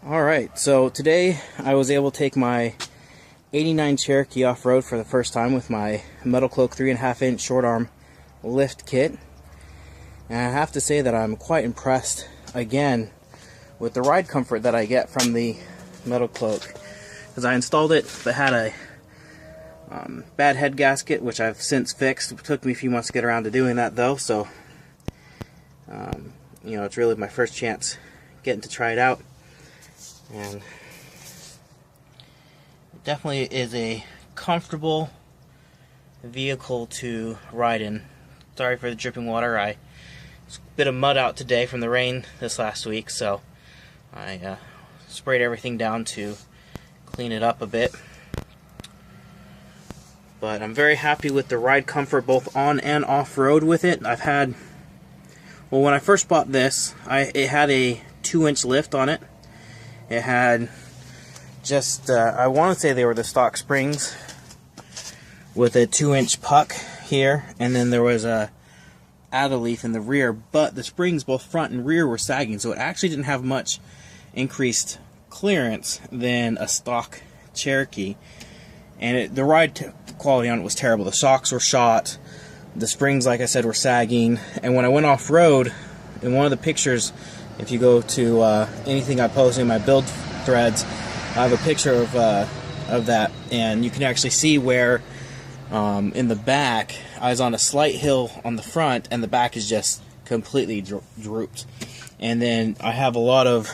Alright, so today I was able to take my 89 Cherokee off-road for the first time with my metalcloak 3.5 inch short arm lift kit. And I have to say that I'm quite impressed again with the ride comfort that I get from the metalcloak. Because I installed it, but had a bad head gasket, which I've since fixed. It took me a few months to get around to doing that though, so you know, it's really my first chance getting to try it out. And it definitely is a comfortable vehicle to ride in. Sorry for the dripping water. It's a bit of mud out today from the rain this last week, so I sprayed everything down to clean it up a bit. But I'm very happy with the ride comfort both on and off-road with it. I've had, well, when I first bought this, it had a 2-inch lift on it. It had just, I want to say they were the stock springs with a 2-inch puck here, and then there was a add leaf in the rear, but the springs both front and rear were sagging, so it actually didn't have much increased clearance than a stock Cherokee. And the ride quality on it was terrible. The shocks were shot, the springs, like I said, were sagging, and when I went off-road, in one of the pictures, if you go to anything I post in my build threads, I have a picture of that, and you can actually see where in the back I was on a slight hill on the front, and the back is just completely drooped. And then I have a lot of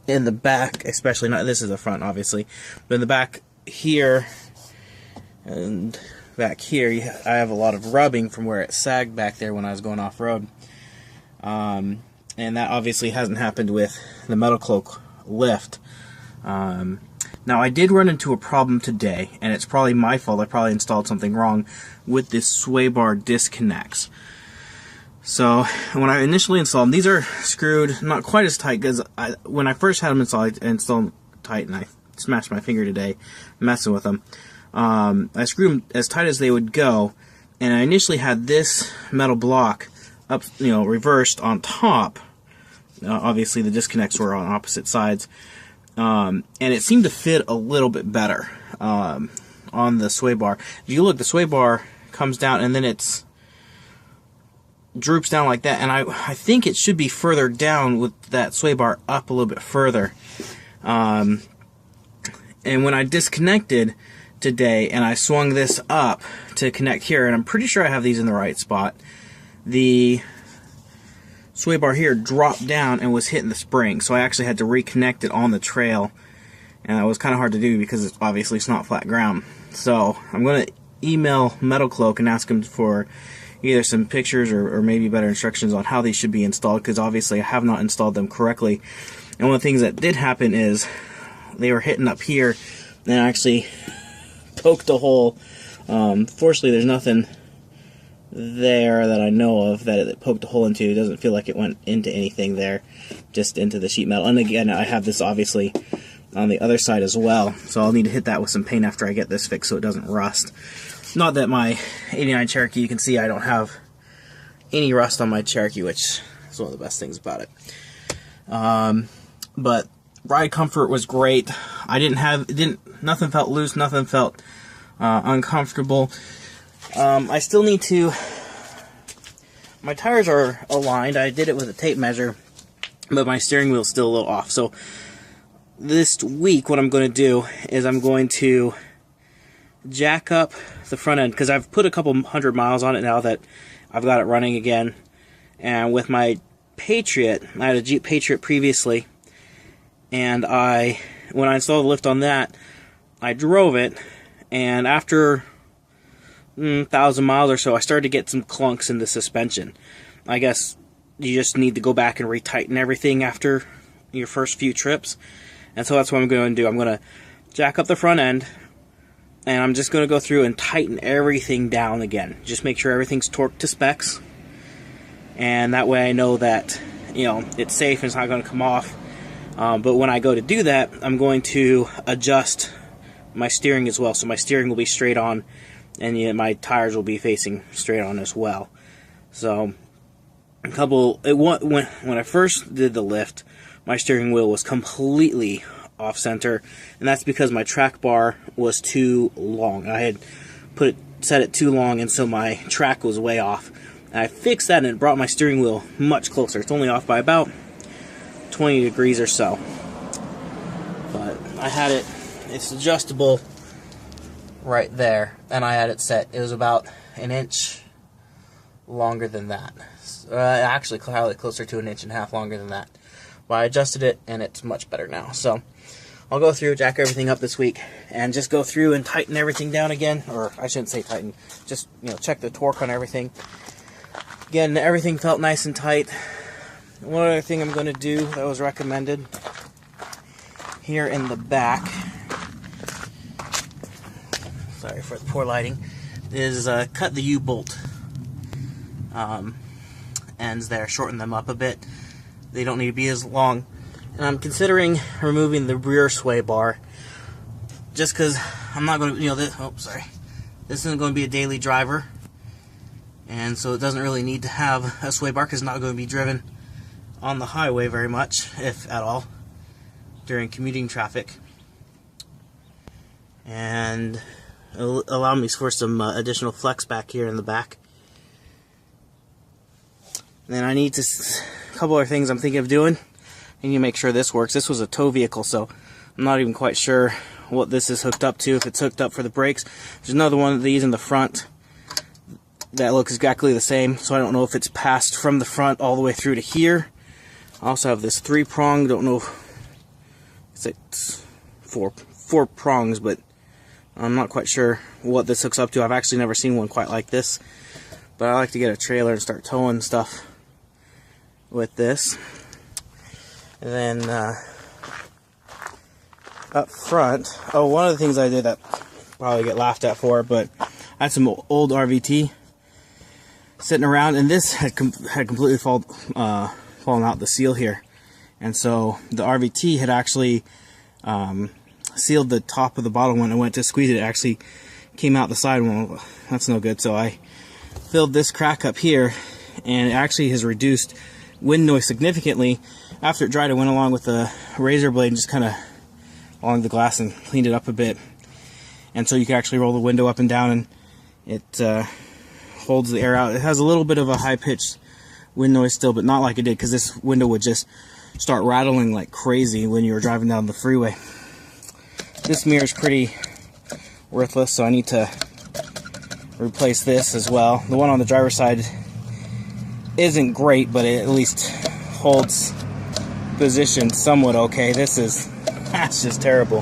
in the back, especially, not this is the front obviously, but in the back here and back here, I have a lot of rubbing from where it sagged back there when I was going off-road. And that obviously hasn't happened with the metalcloak lift. Now I did run into a problem today, and it's probably my fault. I probably installed something wrong with this sway bar disconnects. So when I initially installed them, these are screwed not quite as tight, because when I first had them installed, I installed them tight, and I smashed my finger today messing with them. I screwed them as tight as they would go, and I initially had this metal block up, reversed on top. Obviously the disconnects were on opposite sides, and it seemed to fit a little bit better on the sway bar. If you look, the sway bar comes down and then it's droops down like that, and I think it should be further down with that sway bar up a little bit further. And when I disconnected today and I swung this up to connect here, and I'm pretty sure I have these in the right spot, the sway bar here dropped down and was hitting the spring, so I actually had to reconnect it on the trail, and it was kind of hard to do because it's not flat ground. So I'm going to email metalcloak and ask them for either some pictures or maybe better instructions on how these should be installed, because obviously I have not installed them correctly. And one of the things that did happen is they were hitting up here and I actually poked a hole. Fortunately there's nothing there that I know of that it poked a hole into. It doesn't feel like it went into anything there, just into the sheet metal. And again, I have this obviously on the other side as well, so I'll need to hit that with some paint after I get this fixed so it doesn't rust. Not that my 89 Cherokee, you can see I don't have any rust on my Cherokee, which is one of the best things about it. But ride comfort was great. Nothing felt loose, nothing felt uncomfortable. I still need to, my tires are aligned. I did it with a tape measure, but my steering wheel's still a little off. So this week what I'm going to do is I'm going to jack up the front end, because I've put a couple 100 miles on it now that I've got it running again. And with my Patriot, I had a Jeep Patriot previously, and when I installed the lift on that, I drove it, and after 1,000 miles or so, I started to get some clunks in the suspension. I guess you just need to go back and retighten everything after your first few trips, and so that's what I'm going to do. I'm going to jack up the front end, and I'm just going to go through and tighten everything down again. Just make sure everything's torqued to specs, and that way I know that it's safe and it's not going to come off. But when I go to do that, I'm going to adjust my steering as well, so my steering will be straight on, and my tires will be facing straight on as well. So When I first did the lift, my steering wheel was completely off center, and that's because my track bar was too long. I had set it too long, and so my track was way off. And I fixed that, and it brought my steering wheel much closer. It's only off by about 20 degrees or so. But I had it's adjustable right there, and I had it set. It was about an inch longer than that. Actually, probably closer to an inch and a half longer than that. But I adjusted it, and it's much better now. So I'll go through, jack everything up this week, and just go through and tighten everything down again. Or I shouldn't say tighten, just check the torque on everything. Again, everything felt nice and tight. One other thing I'm going to do that was recommended here in the back, sorry for the poor lighting, is cut the U-bolt ends there, shorten them up a bit. They don't need to be as long. And I'm considering removing the rear sway bar, just because I'm not going to, this isn't going to be a daily driver, and so it doesn't really need to have a sway bar because it's not going to be driven on the highway very much, if at all, during commuting traffic. And it'll allow me for some additional flex back here in the back. And then I need a couple other things I'm thinking of doing. I need to make sure this works. This was a tow vehicle, so I'm not even quite sure what this is hooked up to, if it's hooked up for the brakes. There's another one of these in the front that looks exactly the same, so I don't know if it's passed from the front all the way through to here. I also have this 3-prong, don't know if it's four prongs, but I'm not quite sure what this hooks up to. I've actually never seen one quite like this, but I like to get a trailer and start towing stuff with this. And then up front, one of the things I did that probably get laughed at for, but I had some old RVT sitting around, and this had completely fallen out the seal here, and so the RVT had actually sealed the top of the bottle. When I went to squeeze it, it actually came out the side. Well, that's no good, so I filled this crack up here, and it actually has reduced wind noise significantly. After it dried, I went along with a razor blade and just kind of along the glass and cleaned it up a bit, and so you can actually roll the window up and down, and it holds the air out. It has a little bit of a high-pitched wind noise still, but not like it did, because this window would just start rattling like crazy when you were driving down the freeway. This mirror is pretty worthless, so I need to replace this as well. The one on the driver's side isn't great, but it at least holds position somewhat okay. That's just terrible.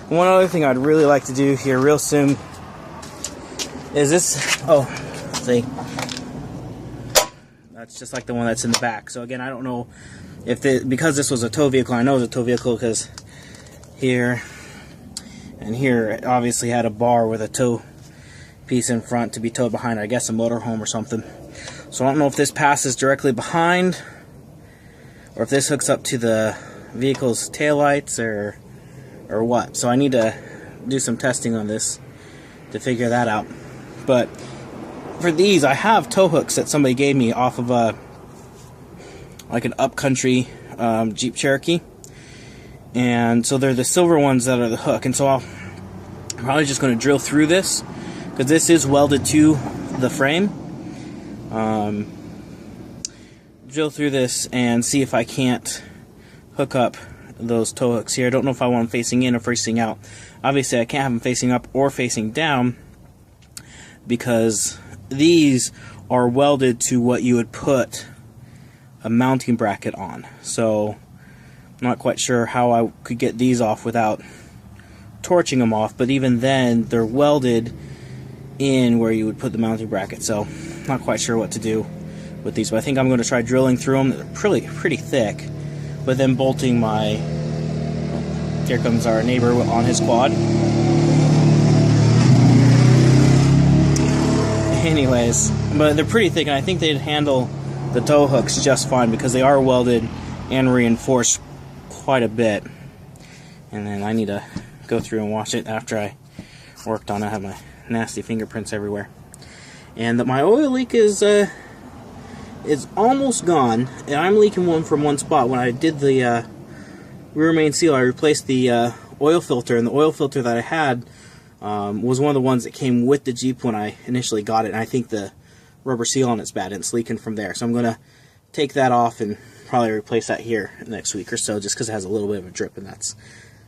One other thing I'd really like to do here real soon is this. Let's see. That's just like the one that's in the back. So again, I don't know if because this was a tow vehicle. I know it was a tow vehicle because here and here it obviously had a bar with a tow piece in front to be towed behind, I guess a motorhome or something. So I don't know if this passes directly behind or if this hooks up to the vehicle's taillights or what. So I need to do some testing on this to figure that out. But for these, I have tow hooks that somebody gave me off of like an upcountry Jeep Cherokee, and so they're the silver ones that are the hook. And so I'm probably just going to drill through this, because this is welded to the frame. Drill through this and see if I can't hook up those tow hooks here. I don't know if I want them facing in or facing out. Obviously I can't have them facing up or facing down, because these are welded to what you would put a mounting bracket on. So I'm not quite sure how I could get these off without torching them off, but even then they're welded in where you would put the mounting bracket. So I'm not quite sure what to do with these, but I think I'm going to try drilling through them. They're pretty thick, but then bolting my, here comes our neighbor on his quad. Anyways, but they're pretty thick, and I think they'd handle the tow hooks just fine, because they are welded and reinforced quite a bit. And then I need to go through and wash it after I worked on it. I have my nasty fingerprints everywhere. And that my oil leak is almost gone, and I'm leaking one from one spot. When I did the rear main seal, I replaced the oil filter, and the oil filter that I had was one of the ones that came with the Jeep when I initially got it, and I think the rubber seal on it's bad, and it's leaking from there. So I'm going to take that off and probably replace that here next week or so, just because it has a little bit of a drip, and that's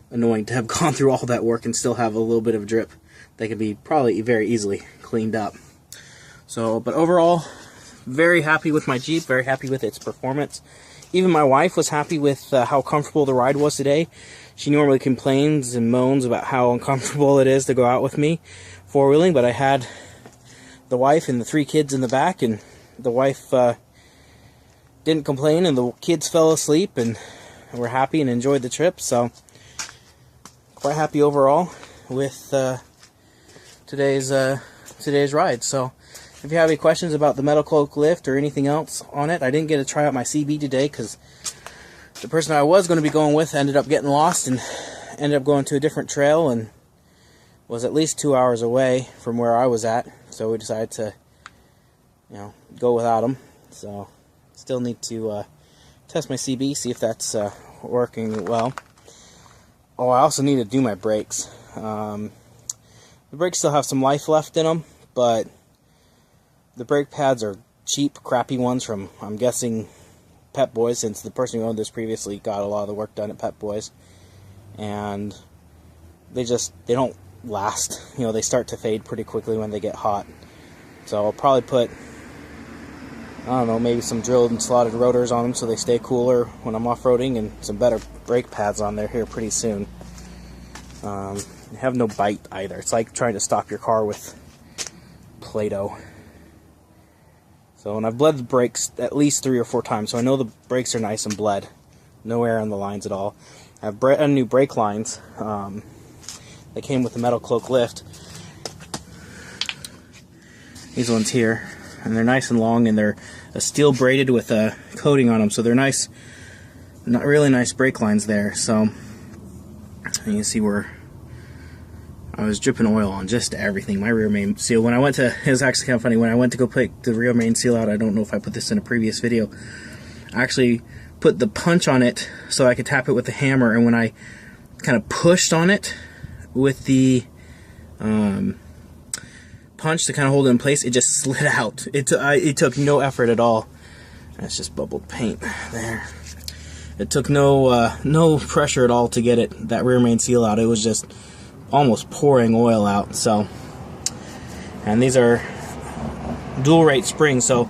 annoying to have gone through all that work and still have a little bit of a drip that can be probably very easily cleaned up. So, but overall, very happy with my Jeep, very happy with its performance. Even my wife was happy with how comfortable the ride was today. She normally complains and moans about how uncomfortable it is to go out with me four-wheeling, but I had the wife and the 3 kids in the back, and the wife didn't complain, and the kids fell asleep and were happy and enjoyed the trip. So quite happy overall with today's ride. So if you have any questions about the metalcloak lift or anything else on it, I didn't get to try out my CB today because the person I was going to be going with ended up getting lost and ended up going to a different trail and was at least 2 hours away from where I was at. So we decided to, go without him. So still need to test my CB, see if that's working well. Oh, I also need to do my brakes. The brakes still have some life left in them, but the brake pads are cheap, crappy ones from, I'm guessing, Pep Boys, since the person who owned this previously got a lot of the work done at Pep Boys. And they don't last. They start to fade pretty quickly when they get hot. So I'll probably put, I don't know, maybe some drilled and slotted rotors on them so they stay cooler when I'm off-roading, and some better brake pads on there here pretty soon. They have no bite either. It's like trying to stop your car with Play-Doh. So, and I've bled the brakes at least 3 or 4 times, so I know the brakes are nice and bled. No air on the lines at all. I have brand new brake lines that came with the metalcloak lift. These ones here, and they're nice and long, and they're steel braided with a coating on them, so they're nice, not really nice brake lines there. So you can see where I was dripping oil on just everything. My rear main seal, when I went to, it was actually kind of funny, when I went to go pick the rear main seal out, I don't know if I put this in a previous video, I actually put the punch on it so I could tap it with the hammer, and when I kind of pushed on it with the punch to kind of hold it in place, it just slid out. It took no effort at all. That's just bubbled paint there. It took no pressure at all to get that rear main seal out. It was just almost pouring oil out. So, and these are dual rate springs, so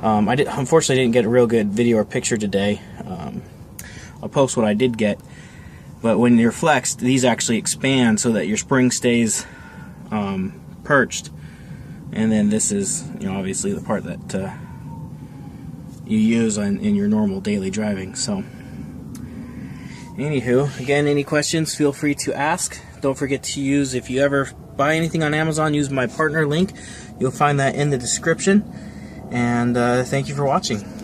I unfortunately didn't get a real good video or picture today. I'll post what I did get, but when you're flexed, these actually expand so that your spring stays perched, and then this is obviously the part that you use in your normal daily driving. So anywho, again, any questions, feel free to ask. Don't forget to use, if you ever buy anything on Amazon, use my partner link. You'll find that in the description. And thank you for watching.